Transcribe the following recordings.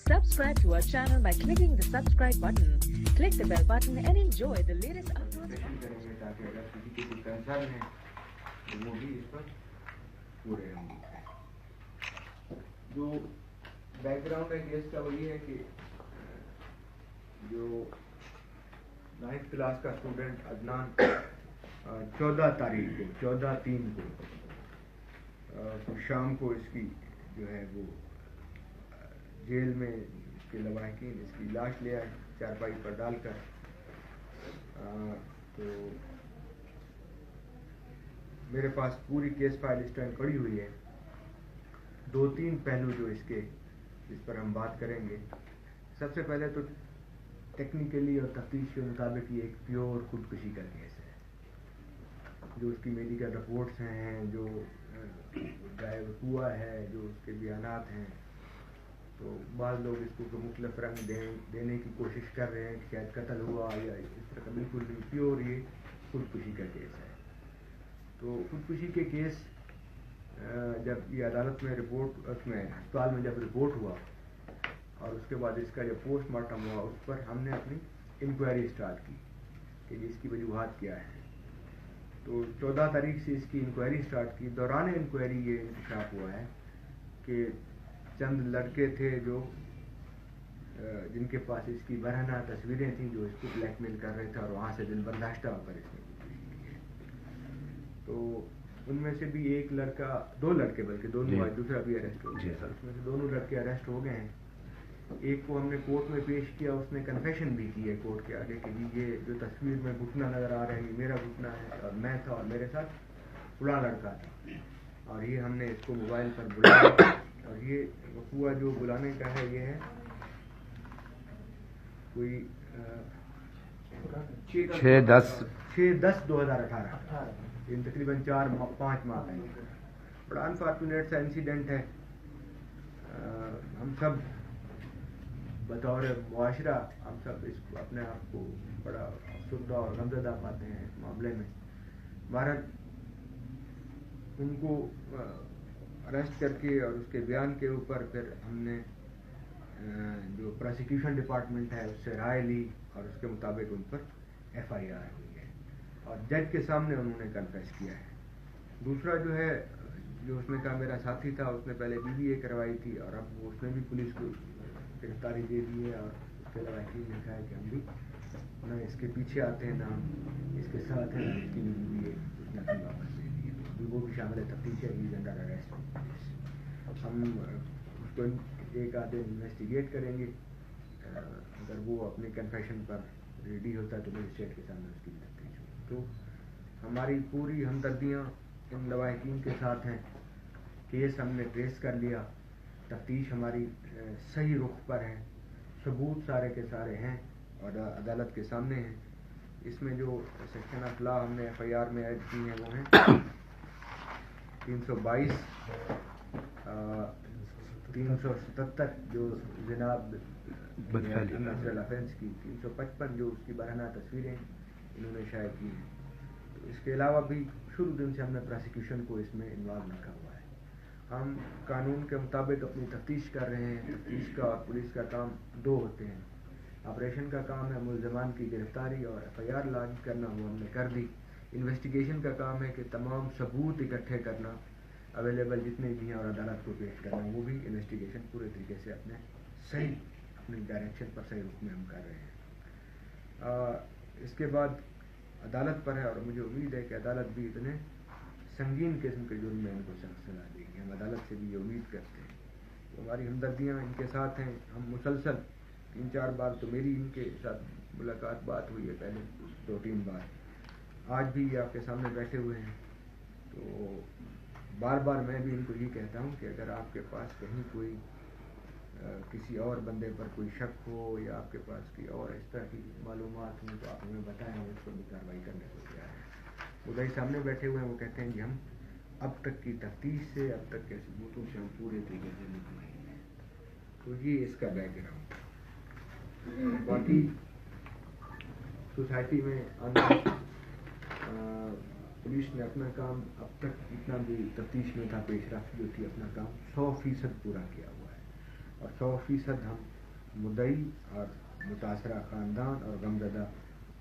Subscribe to our channel by clicking the subscribe button. Click the bell button and enjoy the latest uploads. करेंगे ताकि अगर किसी के कोई कंसर्न है तो वो भी इस पर पूरे होंगे। जो बैकग्राउंड है केस का वो ये है कि जो 9th क्लास का स्टूडेंट अदनान 14/3 को शाम को इसकी जो है वो जेल में इसके लवाहिकीन इसकी लाश ले आए चारपाई पर डालकर। तो मेरे पास पूरी केस फाइल इस टाइम पड़ी हुई है। 2-3 पहलू जो इसके इस पर हम बात करेंगे। सबसे पहले तो टेक्निकली और तफ्तीश के मुताबिक ये एक प्योर खुदकुशी का केस है। जो उसकी मेडिकल रिपोर्ट्स हैं, जो ड्राइवर हुआ है, जो उसके बयानात हैं, तो बाद लोग इसको मुख्तलिफ रंग देने की कोशिश कर रहे हैं कि शायद कत्ल हुआ या इस तरह का। बिल्कुल नहीं, प्योर ये खुदकुशी का केस है। तो खुदकुशी के केस जब ये अदालत में रिपोर्ट उसमें अस्पताल में जब रिपोर्ट हुआ और उसके बाद इसका जब पोस्टमार्टम हुआ उस पर हमने अपनी इंक्वायरी स्टार्ट की कि इसकी वजूहात क्या है। तो 14 तारीख से इसकी इंक्वायरी स्टार्ट की। दौरान इंक्वायरी ये इंकशाफ हुआ है कि चंद लड़के थे जो जिनके पास इसकी बरहना तस्वीरें थीं जो इसको ब्लैकमेल कर रहे थे और वहाँ से दिल बर्दाश्ता होकर इसने खुदकुशी की है। तो उनमें से भी एक लड़का, 2 लड़के बल्कि दोनों आज, दूसरा भी अरेस्ट हो गया। उसमें से दोनों लड़के अरेस्ट हो गए हैं। एक को हमने कोर्ट में पेश किया, उसने कन्फेशन भी की है कोर्ट के आगे कि जी ये जो तस्वीर में घुटना नज़र आ रहा है ये मेरा घुटना है और मैं था और मेरे साथ बुला लड़का था। और ये हमने इसको मोबाइल पर बुलाया और ये हुआ जो बुलाने का है ये है कोई 6/10/2018, इन तकरीबन 4-5 माह पहले। बड़ा अनफॉर्चुनेट सा इंसिडेंट है। हम सब बतौर मुआशरा हम सब इसको अपने आप को बड़ा अफसरदा और गमज़दा पाते हैं इस मामले में। भारत उनको अरेस्ट करके और उसके बयान के ऊपर फिर हमने जो प्रोसिक्यूशन डिपार्टमेंट है उससे राय ली और उसके मुताबिक उन पर FIR हुई है और जज के सामने उन्होंने कन्फेस किया है। दूसरा जो है जो उसमें का मेरा साथी था, उसने पहले BBA करवाई थी और अब उसने भी पुलिस को गिरफ्तारी दे दी है और उसके अलावा वकील ने कहा है कि हम भी ना इसके पीछे आते हैं ना हम इसके साथ हैं, इसकी भी BBA उसने अपनी वापस ले दी है। वो भी शामिल है तफ्तीश है, इज अंडर अरेस्ट। हम उसको एक आध दिन इन्वेस्टिगेट करेंगे। अगर वो अपने कन्फेशन पर रेडी होता है तो मजिस्ट्रेट के सामने उसकी भी तफ्तीश होगी। तो हमारी पूरी हमदर्दियाँ इन लवाहिकीन के साथ हैं। केस हमने ट्रेस कर लिया, तफ्तीश हमारी सही रुख पर है, सबूत सारे के सारे हैं और अदालत के सामने हैं। इसमें जो सेक्शन ऑफ लॉ हमने FIR में ऐड की हैं वो हैं 322, 377 जो जनाब ऑफेंस की, 355 जो उसकी बरहना तस्वीरें इन्होंने शायद की हैं। तो इसके अलावा भी शुरू दिन से हमने प्रोसिक्यूशन को इसमें इन्वॉल्व रखा हुआ है। हम कानून के मुताबिक अपनी तफ्तीश कर रहे हैं। तफ्तीश का और पुलिस का काम 2 होते हैं। ऑपरेशन का काम है मुल्ज़मान की गिरफ्तारी और FIR लॉन्च करना, वो हमने कर दी। इन्वेस्टिगेशन का काम है कि तमाम सबूत इकट्ठे करना, अवेलेबल जितने भी हैं और अदालत को पेश करना। वो भी इन्वेस्टिगेशन पूरे तरीके से अपने सही अपनी डायरेक्शन पर सही रुख में हम कर रहे हैं। इसके बाद अदालत पर है और मुझे उम्मीद है कि अदालत भी इतने संगीन किस्म के जुर्म में इनको सख्त सजा देगी। हम अदालत से भी ये उम्मीद करते हैं। तो हमारी हमदर्दियाँ इनके साथ हैं। हम मुसलसल 3-4 बार तो मेरी इनके साथ मुलाकात बात हुई है, पहले 2-3 बार, आज भी ये आपके सामने बैठे हुए हैं। तो बार बार मैं भी इनको ये कहता हूँ कि अगर आपके पास कहीं कोई किसी और बंदे पर कोई शक हो या आपके पास कोई और इस तरह की मालूमात हो तो आप हमें बताएं, हम उस पर भी कार्रवाई करने को तैयार हैं। उधर सामने बैठे हुए हैं, वो कहते हैं कि हम अब तक की तफ्तीश से, अब तक के सबूतों से हम पूरे तरीके से मुतमईन हैं। तो ये इसका बैकग्राउंड। बाकी सोसाइटी में पुलिस ने अपना काम अब तक जितना भी तफ्तीश में था पेशरफ्त जो थी अपना काम 100% पूरा किया हुआ है और 100% हम मुद्दई और मुतासरा ख़ानदान और गमज़दा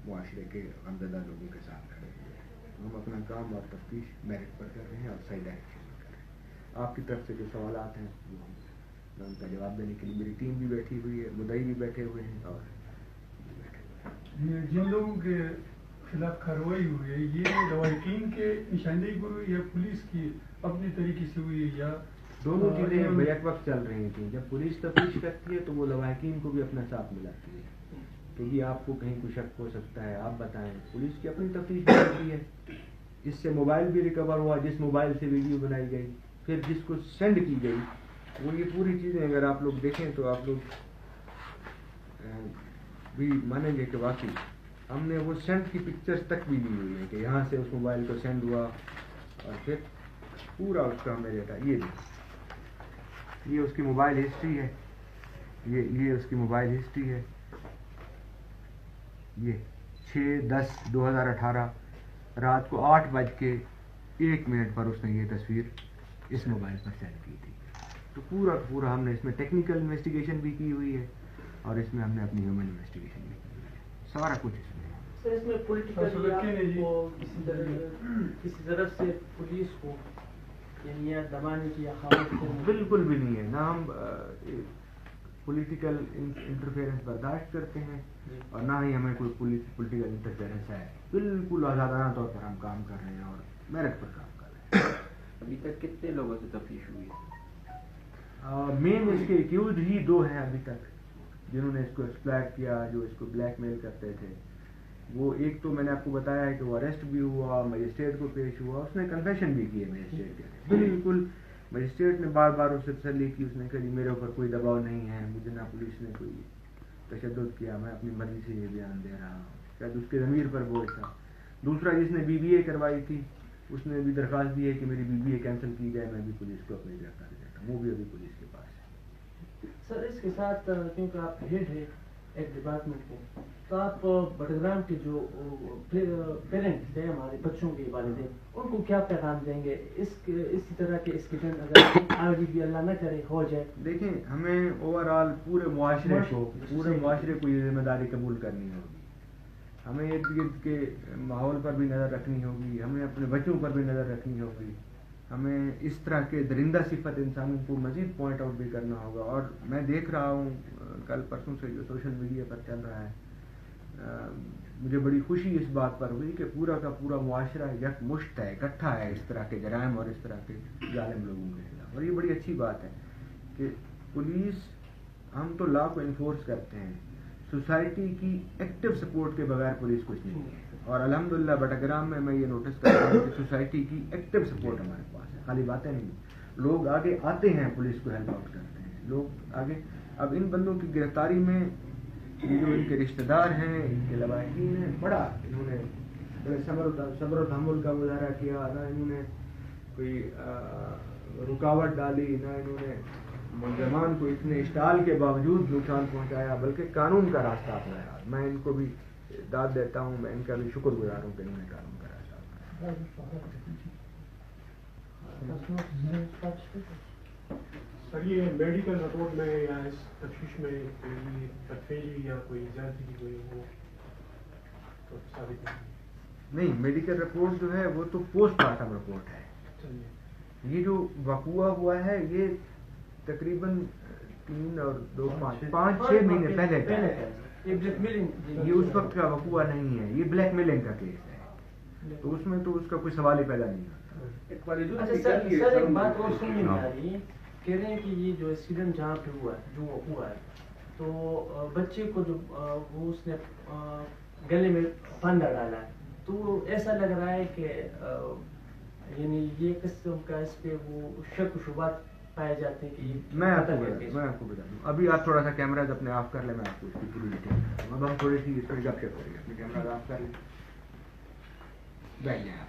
मुआशरे के गमज़दा लोगों के साथ खड़े हुए हैं। हम अपना काम और तफ्तीश मेरिट पर कर रहे हैं और सही डायरेक्शन में कर रहे हैं। आपकी तरफ से जो सवालात हैं वो मैं उनका जवाब देने के लिए मेरी टीम भी बैठी हुई है, मुद्दई भी बैठे हुए हैं और ये जिन लोगों के खिलाफ कार्रवाई हुई है ये लवाहिकीन के निशानदेही पर हुई या पुलिस की अपनी तरीके से हुई है या दोनों चीज़ें बैक वक्त चल रही थी। जब पुलिस तफ्तीश करती है तो वो लवाहिकीन को भी अपना साथ मिलाती है क्योंकि आपको कहीं कुछ शक हो सकता है, आप बताएं। पुलिस की अपनी तफ्तीश करती है। इससे मोबाइल भी रिकवर हुआ जिस मोबाइल से वीडियो बनाई गई, फिर जिसको सेंड की गई, वो ये पूरी चीज़ें अगर आप लोग देखें तो आप लोग भी मानेंगे कि वाकई हमने वो सेंड की पिक्चर्स तक भी ली हुई है कि यहाँ से उस मोबाइल को सेंड हुआ और फिर पूरा उसका हमें डेटा ये उसकी मोबाइल हिस्ट्री है, ये उसकी मोबाइल हिस्ट्री है। ये 6/10/2018 रात को 8:01 पर उसने ये तस्वीर इस मोबाइल पर सेंड की थी। तो पूरा हमने इसमें टेक्निकल इन्वेस्टिगेशन भी की हुई है और इसमें हमने अपनी ह्यूमन इन्वेस्टिगेशन भी की हुई है। सारा कुछ इसमें है। सर इसमें पॉलिटिकल किसी तरफ से पुलिस को यानी या दबाने की या खामोश बिल्कुल भी नहीं है। ना हम पॉलिटिकल इंटरफेरेंस बर्दाश्त करते हैं और ना ही हमें कोई पॉलिटिकल इंटरफेरेंस है। बिल्कुल आज़ादाना तौर पर हम काम कर रहे हैं और मेरिट पर काम कर रहे हैं। अभी तक कितने लोगों से तफ्तीश हुई है? मेन इसके एक्यूज ही 2 हैं अभी तक जिन्होंने इसको एक्सप्लॉइट किया, जो इसको ब्लैकमेल करते थे। वो एक तो मैंने आपको बताया है कि वो अरेस्ट भी हुआ, मजिस्ट्रेट को पेश हुआ, उसने कन्फेशन भी की है मजिस्ट्रेट के। बिल्कुल मजिस्ट्रेट ने बार बार उससे तसल्ली की, उसने कहा मेरे ऊपर कोई दबाव नहीं है, मुझे ना पुलिस ने कोई तशद्दुद किया, मैं अपनी मर्जी से ये बयान दे रहा हूँ। शायद उसके ज़मीर पर बोझ था। दूसरा जिसने BBA करवाई थी उसने भी दरख्वास्त दी है कि मेरी BBA कैंसिल की जाए, मैं भी पुलिस को अपनी गिरफ्तारी देता हूँ। वो भी अभी पुलिस के पास है। सर इसके साथ क्योंकि आप हेड है एक डिपार्टमेंट के, तो आप बड़ग्राम के जो पेरेंट थे हमारे बच्चों के वालिदैन, उनको क्या पैगाम देंगे इसी तरह के इंसिडेंट अगर आगे भी अल्लाह न करे हो जाए? देखें, हमें ओवरऑल पूरे मुआशरे को ये जिम्मेदारी कबूल करनी होगी। हमें इर्द गिर्द के माहौल पर भी नज़र रखनी होगी, हमें अपने बच्चों पर भी नज़र रखनी होगी, हमें इस तरह के दरिंदा सिफत इंसानों को मज़ीद पॉइंट आउट भी करना होगा। और मैं देख रहा हूँ कल परसों से जो सोशल मीडिया पर चल रहा है, मुझे बड़ी खुशी इस बात पर हुई कि पूरा का पूरा मुआशरा यकमुश्त है, इकट्ठा है इस तरह के जराइम और इस तरह के जालिम लोगों के खिलाफ। और ये बड़ी अच्छी बात है कि पुलिस, हम तो लॉ को इन्फोर्स करते हैं, सोसाइटी की एक्टिव सपोर्ट के बगैर पुलिस कुछ नहीं है। और अल्हम्दुलिल्लाह बटग्राम में मैं ये नोटिस कर रहा हूँ कि सोसाइटी की एक्टिव सपोर्ट हमारे पास है, खाली बातें नहीं। लोग आगे आते हैं, पुलिस को हेल्प आउट करते हैं लोग आगे। अब इन बंदों की गिरफ्तारी में ये जो इनके रिश्तेदार हैं, इनके लवाहिकीन हैं, इन्होंने बड़े सब्र और तहम्मुल का मुजाहरा किया। ना इन्होंने कोई रुकावट डाली, ना इन्होंने मुलजमान को इतने इश्ताल के बावजूद नुकसान पहुंचाया, बल्कि कानून का रास्ता अपनाया। मैं इनको भी दाद देता हूँ, मैं इनका भी शुक्रगुजार हूँ कि इन्होंने कानून का रास्ता अपनाया। सर ये मेडिकल रिपोर्ट में या इस तफ्तीश में कोई तफसीली या कोई ज्यादती की कोई हो तो साबित नहीं, मेडिकल रिपोर्ट जो है वो तो पोस्टमार्टम रिपोर्ट है। ये जो वक़ूआ हुआ है ये तकरीबन 3 और 2 5-6 महीने पहले का है। ये उस वक्त का वक़ूआ नहीं है, ये ब्लैकमेलिंग का केस है, तो उसमें तो उसका कोई सवाल ही पैदा नहीं होता। अच्छा सर एक बात और समझ में आ रही है, कह रहे हैं कि ये जो एक्सीडेंट जहाँ पे हुआ है तो बच्चे को जो वो उसने गले में फंदा डाला है, तो ऐसा लग रहा है कि यानी ये किस्म का इस पे वो शक शुबात पाए जाते हैं कि मैं आपको बता दूं। अभी आप थोड़ा सा कैमरा अपने ऑफ कर ले, मैं आपको इसकी पूरी डिटेल बताता हूं। अब हम थोड़ी सी इस पर गपशप करेंगे। अपने कैमरा ऑफ कर ले, बैठ जाए।